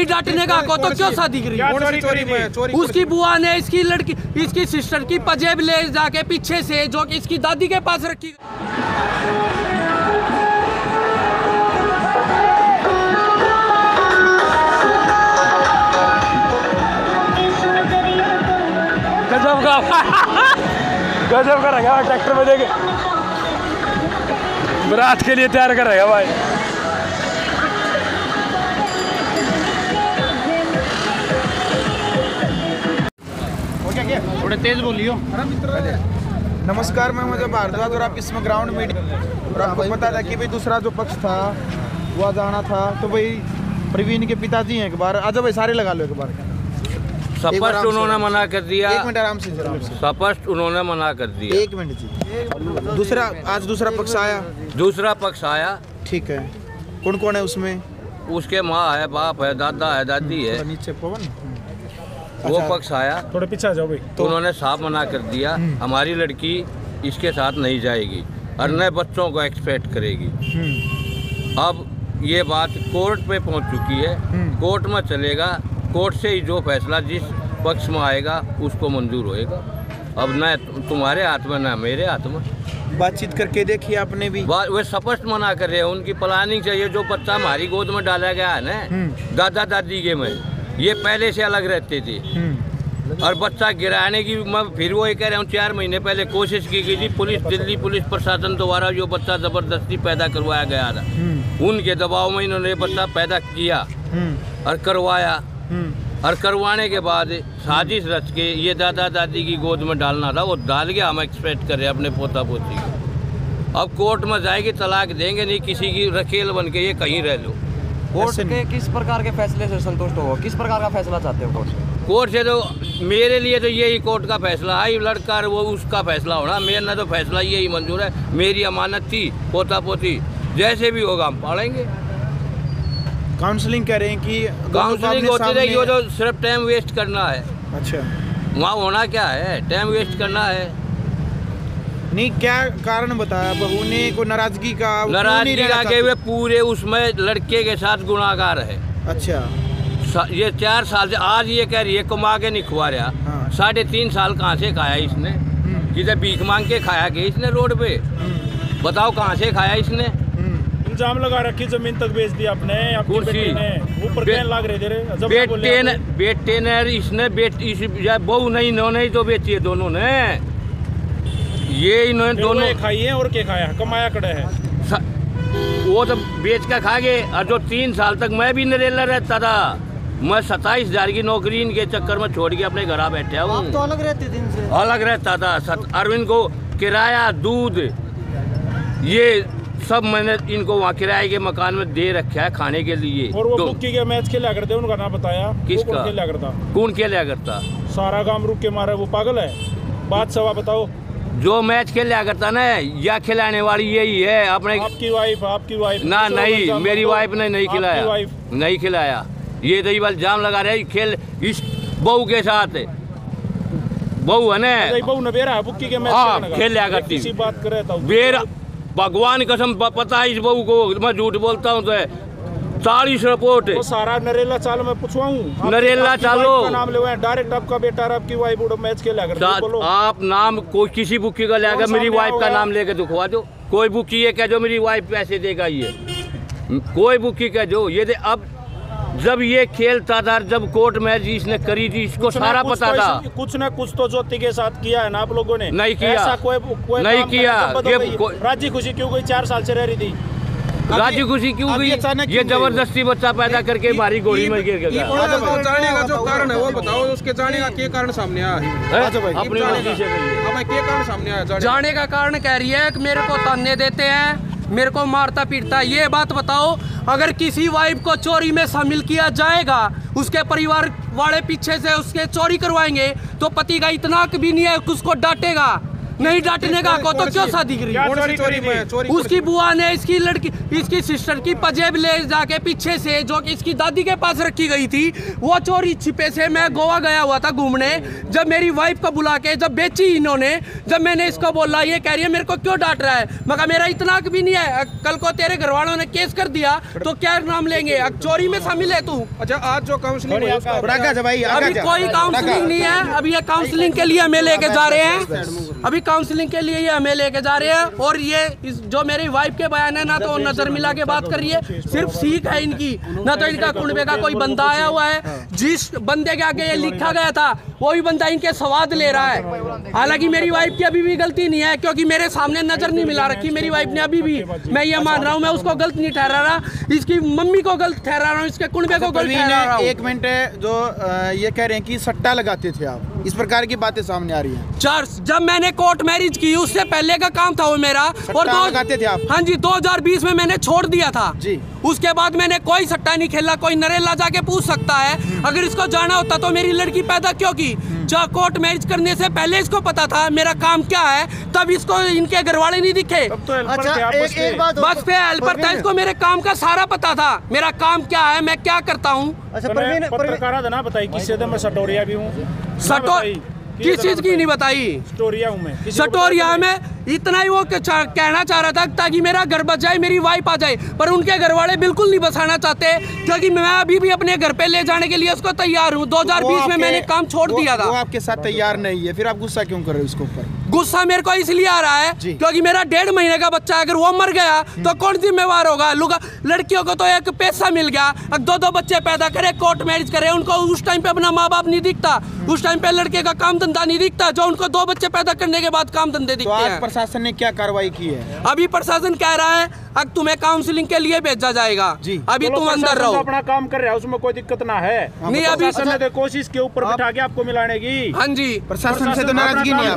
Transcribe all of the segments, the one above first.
नहीं डांटने का को तो क्यों शादी करी? उसकी बुआ ने इसकी लड़की, इसकी सिस्टर की पजेब ले जाके पीछे से जो कि इसकी दादी के पास रखी। गजब का रखा ट्रैक्टर में देखे बारात के लिए तैयार कर रहेगा भाई। थोड़े तेज बोलियो। नमस्कार, मैं मुझे भारद्वाज और आप इसमें ग्राउंड मीडिया। और आपको पता था कि भाई दूसरा जो पक्ष था वो जाना था, तो भाई प्रवीण के पिताजी हैं। एक बार आ जाओ भाई, सारे लगा लो एक बार। स्पष्ट उन्होंने मना कर दिया। एक मिनट आराम से, स्पष्ट उन्होंने मना कर दिया। एक मिनट जी। दूसरा आज दूसरा पक्ष आया। दूसरा पक्ष आया, ठीक है। कौन कौन है उसमें? उसके माँ है, बाप है, दादा है, दादी है। नीचे पवन वो पक्ष आया, थोड़े पीछे आ जाओ भाई। तो उन्होंने साफ मना कर दिया, हमारी लड़की इसके साथ नहीं जाएगी और नए बच्चों को एक्सपेक्ट करेगी। अब ये बात कोर्ट पे पहुंच चुकी है, कोर्ट में चलेगा, कोर्ट से ही जो फैसला जिस पक्ष में आएगा उसको मंजूर होएगा। अब न तुम्हारे हाथ में न मेरे हाथ में। बातचीत करके देखिए आपने भी। वे स्पष्ट मना कर रहे हैं, उनकी प्लानिंग चाहिए। जो बच्चा हमारी गोद में डाला गया है ना दादा दादी के में, ये पहले से अलग रहते थे और बच्चा गिराने की मैं फिर वो ये कह रहा हूँ 4 महीने पहले कोशिश की गई थी। पुलिस, दिल्ली पुलिस प्रशासन द्वारा जो बच्चा जबरदस्ती पैदा करवाया गया था, उनके दबाव में इन्होंने ये बच्चा पैदा किया और करवाया। और करवाने के बाद साजिश रच के ये दादा दादी की गोद में डालना था, वो डाल के हम एक्सपेक्ट कर रहे हैं अपने पोता पोती को। अब कोर्ट में जाएगी, तलाक देंगे नहीं, किसी की रखेल बन के ये कहीं रह लो। कोर्ट के किस प्रकार के फैसले से संतुष्ट हो? किस प्रकार का फैसला चाहते हो कोर्ट से? कोर्ट से तो मेरे लिए तो यही कोर्ट का फैसला है, लड़का वो उसका फैसला होना, मेरा तो फैसला यही मंजूर है। मेरी अमानत थी, पोता पोती जैसे भी होगा हम पालेंगे। काउंसलिंग कह रहे हैं कि काउंसलिंग होती रहेगी, वो तो सिर्फ टाइम वेस्ट करना है। अच्छा, वहाँ होना क्या है, टाइम वेस्ट करना है। नहीं, क्या कारण बताया बहू ने? को नाराजगी का के हुए पूरे उसमें लड़के के साथ गुनाहगार है। अच्छा, ये 4 साल से आज ये कह रही है कमा के नहीं खुआ रहा। 3.5 साल कहाँ से खाया इसने? जिसे भीख मांग के खाया कि इसने रोड पे, बताओ कहाँ से खाया इसने? इल्जाम लगा रखी जमीन तक बेच दी आपने, आपकी बेटी ने। ऊपर केन लाग रहे थे बेटे ने इसने बहू नहीं, इन्होंने तो बेची है दोनों ने। ये इन्होंने दोनों खाई है और क्या खाया, कमाया कड़े है। वो तो बेच कर खा गए। और जो 3 साल तक मैं भी नरेला रहता था, मैं 27,000 की नौकरी इनके चक्कर में छोड़ के अपने घर बैठा हूँ। आप तो अलग रहते थे इनसे? अलग रहता था। अरविंद को किराया, दूध, ये सब मैंने इनको वहाँ किराए के मकान में दे रखा है खाने के लिए। और वो बुक्की के मैच खेला करते, उनका नाम बताया? किसका खेला करता? कौन खेला करता? सारा गांव रुक के मारे, वो पागल है। बात सवा बताओ। जो मैच खेला करता ना, या खिलाने वाली यही है अपने। आपकी वाइफ ना, नहीं, मेरी वाइफ ने नहीं खिलाया, नहीं खिलाया। ये तो ये जाम लगा रहे खेल इस बहू के साथ। बहू है ना, बहू ने बेरा बुक्की के मैच खेला करती। किसी बात करे तो बेरा, भगवान कसम पता है इस बहू को, मैं झूठ बोलता हूँ तो 40 रिपोर्ट। वो सारा नरेला चाल में पूछवाऊं? नरेला चालो नाम ले, डायरेक्ट आपका बेटा और आपकी वाइफ मैच खेला करते। आप नाम कोई किसी बुकी का लेकर मेरी वाइफ का नाम लेके दिखवा दो। कोई बुकी ये कह दो मेरी वाइफ पैसे देगा, ये कोई बुकी कह दो। ये अब जब ये खेलता था, जब कोर्ट मैच इसने करी थी, इसको सारा पता था। कुछ न कुछ तो ज्योति के साथ किया है ना आप लोगों ने? नहीं किया। ऐसा कोई नहीं किया। राजी खुशी क्यों गई? 4 साल से रह रही थी। राजी खुशी क्यों गई? ये जबरदस्ती बच्चा पैदा करके हमारी गोली में गिर गया। जाने का जो कारण है वो बताओ, उसके जाने का क्या कारण सामने आया है? अपनी मर्जी से क्या कारण सामने आया? जाने का कारण कह रही है कि मेरे को ताने देते हैं, मेरे को मारता पीटता है। ये बात बताओ, अगर किसी वाइफ को चोरी में शामिल किया जाएगा, उसके परिवार वाले पीछे से उसके चोरी करवाएंगे, तो पति का इतना भी नहीं है कि उसको डांटेगा। नहीं डांटने का को तो क्यों शादी करी? क्या कौन सी चोरी चोरी करी में? थी? चोरी उसकी बुआ ने इसकी लड़की, इसकी सिस्टर की पजेब ले जाके पीछे से, जो कि इसकी दादी के पास रखी गई थी, वो चोरी छिपे से मैं गोवा गया हुआ था घूमने, जब मेरी वाइफ को बुला के जब बेची इन्होंने, जब मैंने इसको बोला, ये कह रही है मेरे को क्यों डांट रहा है। मगर मेरा इतना भी नहीं है, कल को तेरे घर वालों ने केस कर दिया तो क्या नाम लेंगे? चोरी में शामिल है तू। अच्छा, आज जो काउंसलिंग हुई उसका अभी कोई काउंसलिंग नहीं है, अभी ये काउंसलिंग के लिए हमें लेके जा रहे हैं, अभी काउंसलिंग के लिए ये हमें लेके जा रहे हैं। और ये जो मेरी वाइफ के बयान है ना, तो नजर मिला के बात कर रही है, सिर्फ सीख है इनकी, ना तो इनका कुंडबे का कोई बंदा आया हुआ है। जिस बंदे के आगे ये लिखा गया था वही बंदा इनके स्वाद ले रहा है। हालांकि मेरी वाइफ की अभी भी गलती नहीं है, क्योंकि मेरे सामने नजर नहीं मिला रखी मेरी वाइफ ने अभी भी। मैं ये मान रहा हूँ, मैं उसको गलत नहीं ठहरा रहा, इसकी मम्मी को गलत ठहरा रहा हूँ, इसके कुंडबे को गलत ठहरा रहा हूँ। एक मिनट, जो ये कह रहे हैं कि सट्टा लगाते थे आप, इस प्रकार की बातें सामने आ रही हैं। जब मैंने कोर्ट मैरिज की उससे पहले का काम था वो मेरा, और लगाते थे आप? हाँ जी, 2020 में मैंने छोड़ दिया था जी। उसके बाद मैंने कोई सट्टा नहीं खेला। कोई नरेला जाके पूछ सकता है, अगर इसको जाना होता तो मेरी लड़की पैदा क्यों की? जब कोर्ट मैरिज करने से पहले इसको पता था मेरा काम क्या है, तब इसको इनके घर वाले नहीं दिखे। तब तो हेल्पर अच्छा, थे आप, बस एक बात बस पे हेल्पर था, इसको मेरे काम का सारा पता था, मेरा काम क्या है, मैं क्या करता हूँ। अच्छा, मैं पत्रकार था ना, बताइए किससे तो मैं सटोरिया भी हूँ। किस चीज की नहीं बताई? सटोरिया हूँ मैं। सटोरिया में इतना ही वो कहना चाह रहा था ताकि मेरा घर बच जाए, मेरी वाइफ आ जाए, पर उनके घर वाले बिल्कुल नहीं बसाना चाहते, क्योंकि मैं अभी भी अपने घर पे ले जाने के लिए उसको तैयार हूँ। 2020 में मैंने काम छोड़ दिया था। वो आपके साथ तैयार नहीं है, फिर आप गुस्सा क्यों कर रहे हो इसके ऊपर? गुस्सा मेरे को इसलिए आ रहा है क्योंकि मेरा 1.5 महीने का बच्चा, अगर वो मर गया तो कौन जिम्मेवार होगा? लड़कियों को तो एक पैसा मिल गया, अब 2-2 बच्चे पैदा करे, कोर्ट मैरिज करे, उनको उस टाइम पे अपना माँ बाप नहीं दिखता, उस टाइम पे लड़के का काम धंधा नहीं दिखता, जो उनको 2 बच्चे पैदा करने के बाद काम धंधे दिखते हैं। प्रशासन ने क्या कार्रवाई की है? अभी प्रशासन कह रहा है अब तुम्हें काउंसलिंग के लिए भेजा जाएगा जी, अभी तुम अंदर रहो। अपना काम कर रहा है, उसमें कोई दिक्कत ना है। नहीं, अभी ने कोशिश के ऊपर बिठा के आपको मिलाने की। हाँ जी, प्रशासन से तो नाराजगी नहीं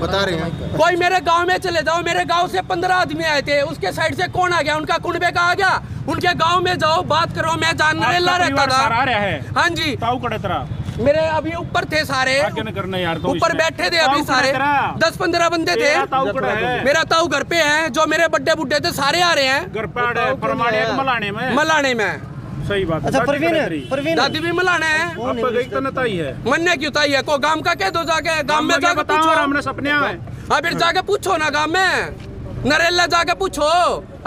बता रहे हैं। कोई मेरे गांव में चले जाओ, मेरे गांव से 15 आदमी आए थे, उसके साइड से कौन आ गया? उनका कुंडबे का आ गया। उनके गांव में जाओ, बात करो, मैं जानने रहता था। हाँ जी, ताऊ कड़े तरह मेरे अभी ऊपर थे सारे, ऊपर बैठे थे अभी सारे 10-15 बंदे थे। मेरा ताऊ घर पे है, जो मेरे बड्डे बुड्ढे थे सारे आ रहे हैं घर पे मलाने में। सही बात। अच्छा, प्रवीण दादी भी मलाने हैं, मन्ने क्यों ताई है? को गांव का कह दो, जाके गांव में जाके पूछो। हमने सपने अभी जाके पूछो ना, गांव में नरेला जाके पूछो,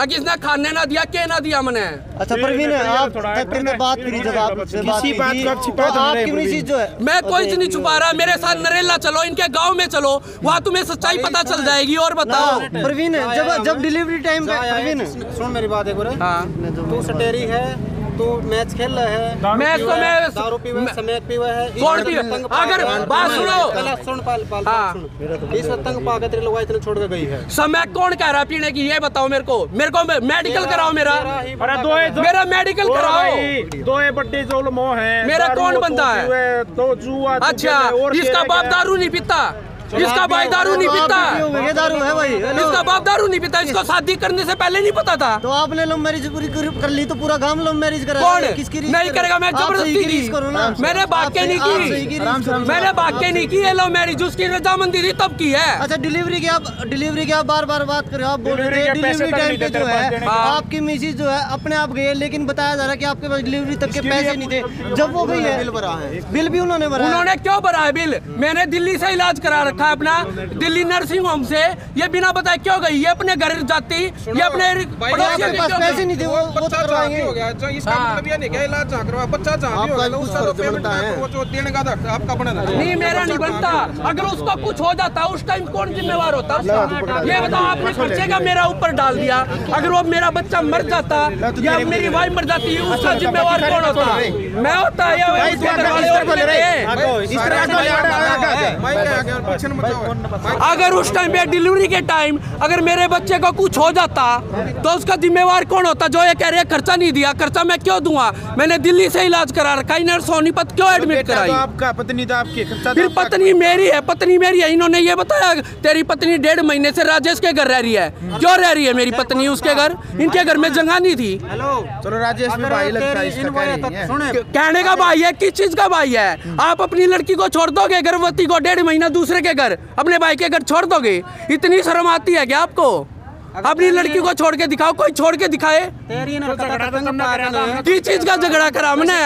किसने खाने ना दिया, के ना दिया मैंने। अच्छा प्रवीण, आप में बात करी, जब आप किसी बात का छिपा आपकी मिसेज जो है, मैं कोई चीज नहीं छुपा रहा। मेरे साथ नरेला चलो, इनके गांव में चलो, वहाँ तुम्हें सच्चाई पता चल जाएगी। और बताओ प्रवीण, जब डिलीवरी टाइम पे, प्रवीण सुन मेरी बात एक बार, तू सटेरी है, तू मैच खेल रहा है, मैच तो मैं दारू पीवा है, स्मैक पीवा है, कौन पीवा? अगर बात सुनो, सुन पाल इस तंग पाकर तेरे लोग इतने छोड़ के गई है। समय कौन कह रहा है पीने की? ये बताओ मेरे को मेडिकल कराओ मेरा। अरे मेरा मेडिकल कराओ। 2 बड्डे जोल मोह है। मेरा कौन बंदा है? 2 जुआ। अच्छा, इसका बाप दारू नहीं पीता, इसका भाई दारू नहीं पीता, दारू है भाई, इसका बाप दारू नहीं पीता। इसको शादी करने से पहले नहीं पता था। तो आपने लव मैरिज पूरी कर ली, तो पूरा गांव लव मैरिज करा। कौन किसकी नहीं करेगा? मैं जबरदस्ती की, मैंने भाग के नहीं की, मैंने भाग के नहीं की लव मैरिज, उसकी रजामंदी थी तब की है। अच्छा, डिलीवरी की आप बार बात कर रहे हो, आप बोल रहे थे डिलीवरी टाइम पे जो है आपकी मिसेज जो है अपने आप गई, लेकिन बताया जा रहा है कि आपके पास डिलीवरी तक के पैसे नहीं थे। जब वो गई है, बिल भी उन्होंने भरा। उन्होंने क्यों भरा है बिल? मैंने दिल्ली से इलाज करा रखा है अपना, दिल्ली नर्सिंग होम से। ये बिना बताए क्यों गई? ये अपने घर जाती, ये अपने आपके पास पैसे नहीं थे, वो तो करवाएंगे। इसका मतलब ये नहीं कि इलाज जहाँ करवा, बच्चा जहाँ भी होगा उसका तो पेमेंट वो जो देने का था आपका बना था। नहीं, मेरा नहीं बनता। अगर उसको कुछ हो जाता उस टाइम कौन जिम्मेवार होता? ये बताओ, आपने खर्चे का मेरा ऊपर डाल दिया। अगर वो मेरा बच्चा मर जाता या मेरी वाइफ मर जाती, उसका जिम्मेवार कौन होता? मैं होता या अगर उस टाइम पे डिलीवरी के टाइम अगर मेरे बच्चे को कुछ हो जाता तो उसका जिम्मेवार कौन होता? जो ये कह रहे हैं खर्चा नहीं दिया, खर्चा मैं क्यों दूंगा? मैंने दिल्ली से इलाज करा रखा है, नर्स सोनीपत क्यों एडमिट कराई? आपका पत्नी था आपकी, फिर पत्नी मेरी है, पत्नी मेरी है। इन्होंने ये बताया तेरी पत्नी 1.5 महीने से राजेश के घर रह रही है। क्यों रह रही है मेरी पत्नी उसके घर? इनके घर में जगह नहीं थी। चलो, राजेश भी भाई लगता है इसका, कहने का भाई है, किस चीज का भाई है? आप अपनी लड़की को छोड़ दोगे गर्भवती को 1.5 महीना दूसरे के घर, अपने भाई के घर छोड़ दोगे? इतनी शर्म आती है क्या आपको? अपनी लड़की को छोड़ के दिखाओ, कोई छोड़ के दिखाए। किस चीज का झगड़ा करा हमने?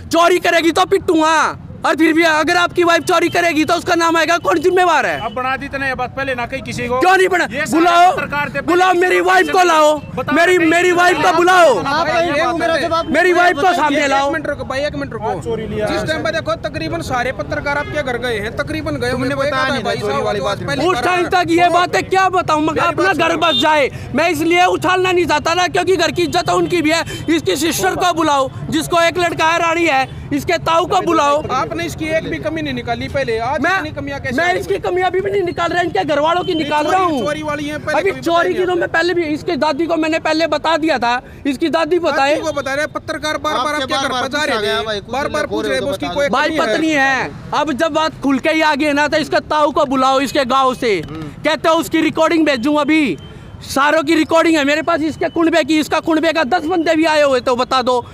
चोरी करेगी तो पिटूंगा, और फिर भी अगर आपकी वाइफ चोरी करेगी तो उसका नाम आएगा, कौन जिम्मेवार है? अब बना दी तने बात पहले ना कहीं किसी को। क्यों नहीं बना? बुलाओ मेरी वाइफ को लाओ, मेरी वाइफ को बुलाओ, मेरी वाइफ को सामने लाओ। 1 मिनट रुको भाई, 1 मिनट रुको। जिस टाइम पे देखो तकरीबन सारे पत्रकार आपके घर गए हैं, तकरीबन गए। तुमने बताया नहीं था चोरी वाली बात। उस टाइम तक ये बातें क्या बताऊं, अपना घर बस जाए। मैं इसलिए उछालना नहीं चाहता ना, क्योंकि घर की इज्जत उनकी भी है। इसकी सिस्टर को बुलाओ, जिसको एक लड़का है, रानी है, इसके ताऊ को बुलाओ। आपने इसकी एक भी कमी नहीं निकाली पहले, आज इतनी कमियां कैसे? मैं इसकी कमी अभी भी नहीं निकाल रहा, इनके घर वालों की निकाल रहा हूँ। चोरी वाली है अभी चोरी की तो मैं पहले भी इसकी दादी को मैंने पहले बता दिया था। इसकी दादी बताए, वो बता रहे पत्रकार बार-बार आपके घर पर जा रहे थे, बार-बार पूछ रहे उसकी कोई भाई पत्नी है। अब जब बात खुल के ही आ गई ना, तो इसके ताऊ को बुलाओ, इसके गाँव से। कहते हो उसकी रिकॉर्डिंग भेजूँ, अभी सारों की रिकॉर्डिंग है मेरे पास, इसके कुंडबे की, इसका कुंडबे का 10 बंदे भी आए हुए तो बता दो।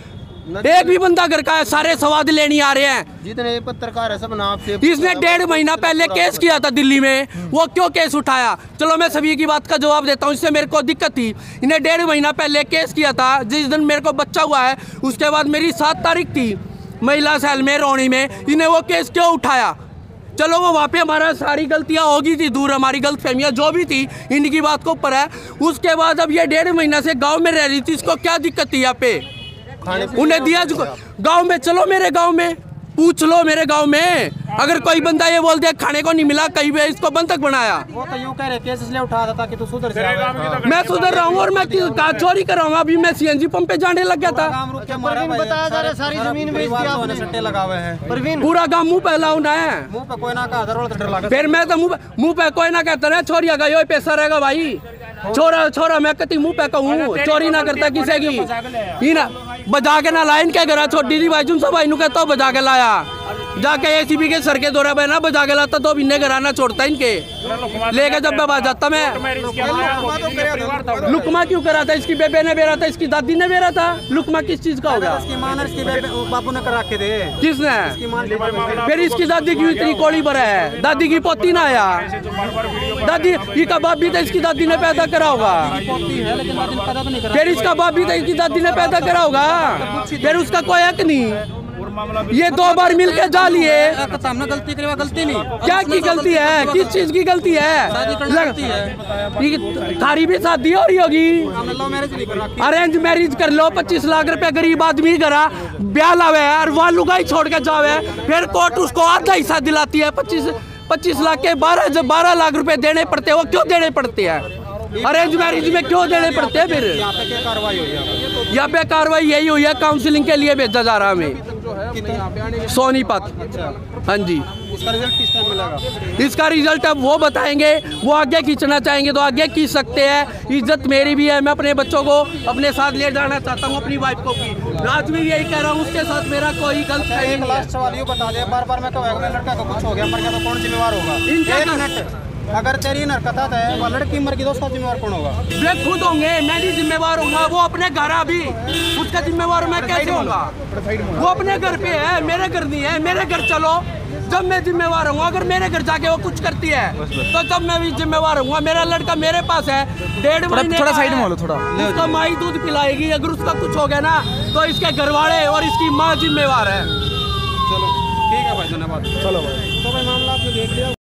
एक भी बंदा घर का है, सारे सवाद लेने आ रहे हैं। जितने पत्रकार है सब नाम से। इसने 1.5 महीना पहले केस किया था दिल्ली में, वो क्यों केस उठाया? चलो मैं सभी की बात का जवाब देता हूँ, इससे मेरे को दिक्कत थी। इन्हें 1.5 महीना पहले केस किया था, जिस दिन मेरे को बच्चा हुआ है उसके बाद मेरी 7 तारीख थी महिला सेल में रोहनी में। इन्हें वो केस क्यों उठाया? चलो वो वहाँ पे हमारा सारी गलतियाँ होगी थी दूर, हमारी गलतफहमियाँ जो भी थी इनकी बात को ऊपर है। उसके बाद अब ये 1.5 महीना से गाँव में रह रही थी, इसको क्या दिक्कत थी यहाँ पे? उन्हें दिया गांव में, चलो मेरे गांव में पूछ लो, मेरे गांव में अगर कोई बंदा ये बोल दे खाने को नहीं मिला, कहीं भी इसको बंधक बनाया। वो तो यूं कह रहे केस इसलिए उठा था ताकि तू सुधर जाए। मैं सुधर रहा हूँ और मैं चोरी कर रहा हूँ। अभी मैं सीएनजी पंप पे जाने लग गया था। बताया जा रहा सारी जमीन बेच दी आपने, सट्टे लगा हुए हैं। पूरा गाँव मुँह पे लाउना है, मुँह पे कोई ना कहा। फिर मैं तो मुँह पे कोई ना कहता ना, छोरी अगा यो पैसा रहेगा भाई, छोरा मैं कती मुँह पे कहूँ, चोरी ना करता किसी की ना, बजा के ना लाया। इनके घर छोटी थी भाई, जुन सब भाई नु कहता बजा के लाया, जाके एसीबी के सर के दौरा पे ना बजा के लाता तो इन्हें घर आना छोड़ता इनके लेके। जब मैं बात जाता मैं लुकमा क्यों करा था? इसकी बेबे ने बेरा था, इसकी दादी ने बेरा था। लुकमा किस चीज का होगा? बापू ने करा के दे। किसने? फिर इसकी दादी की इतनी कोड़ी भरा है, दादी की पोती ना आया, दादी इसका बाप भी था, इसकी दादी ने पैदा करा होगा। फिर इसका बाप भी था, इसकी दादी ने पैदा करा होगा। फिर उसका कोई हक नहीं। ये 2 बार मिलके जा लिए। गलती करे, गलती नहीं। क्या की गलती है? किस चीज की गलती है? थारी भी शादी हो रही होगी, अरेंज मैरिज कर लो, 25 लाख रुपए गरीब आदमी करा ब्याह लावे और वहाँ लुगाई छोड़ के जावे, फिर कोर्ट उसको आधा हिस्सा दिलाती है। 25 लाख के 12 लाख रुपए देने पड़ते हैं। वो क्यों देने पड़ते हैं? अरेंज मैरिज में क्यों देने पड़ते हैं? फिर यहाँ पे कार्रवाई यही हुई है, काउंसलिंग के लिए भेजा जा रहा हमें सोनीपत। हाँ जी, इसका रिजल्ट किस टाइम मिलेगा? इसका रिजल्ट अब वो बताएंगे। वो आगे खींचना चाहेंगे तो आगे खींच सकते हैं। इज्जत मेरी भी है, मैं अपने बच्चों को अपने साथ ले जाना चाहता हूँ, अपनी वाइफ को भी। आज भी यही कह रहा हूँ, उसके साथ मेरा कोई गलत है नहीं। लास्ट सवाल ये बता दे, बार-बार मैं कहूँगा लड़का को कुछ हो गया, मर गया तो कौन जिम्मेवार होगा? एक मिनट, अगर तेरी हरकत है वो लड़की मर गई तो उसका जिम्मेवार कौन होगा? वे खुद होंगे, मैं नहीं जिम्मेवार होगा। वो अपने घर अभी उसका जिम्मेवार मैं कैसे होगा? वो अपने घर पे है, मेरे घर नहीं है। मेरे घर चलो, जब मैं जिम्मेवार हूँ। अगर मेरे घर जाके वो कुछ करती है तो तब मैं भी जिम्मेवार हूँ। मेरा लड़का मेरे पास है, 1.5 महीने थोड़ा साइड में लो, थोड़ा उसका माई दूध पिलाएगी। अगर उसका कुछ हो गया ना तो इसके घर वाले और इसकी माँ जिम्मेवार है। चलो ठीक है भाई, धन्यवाद। चलो भाई, तो भाई मामला आपने देख लिया।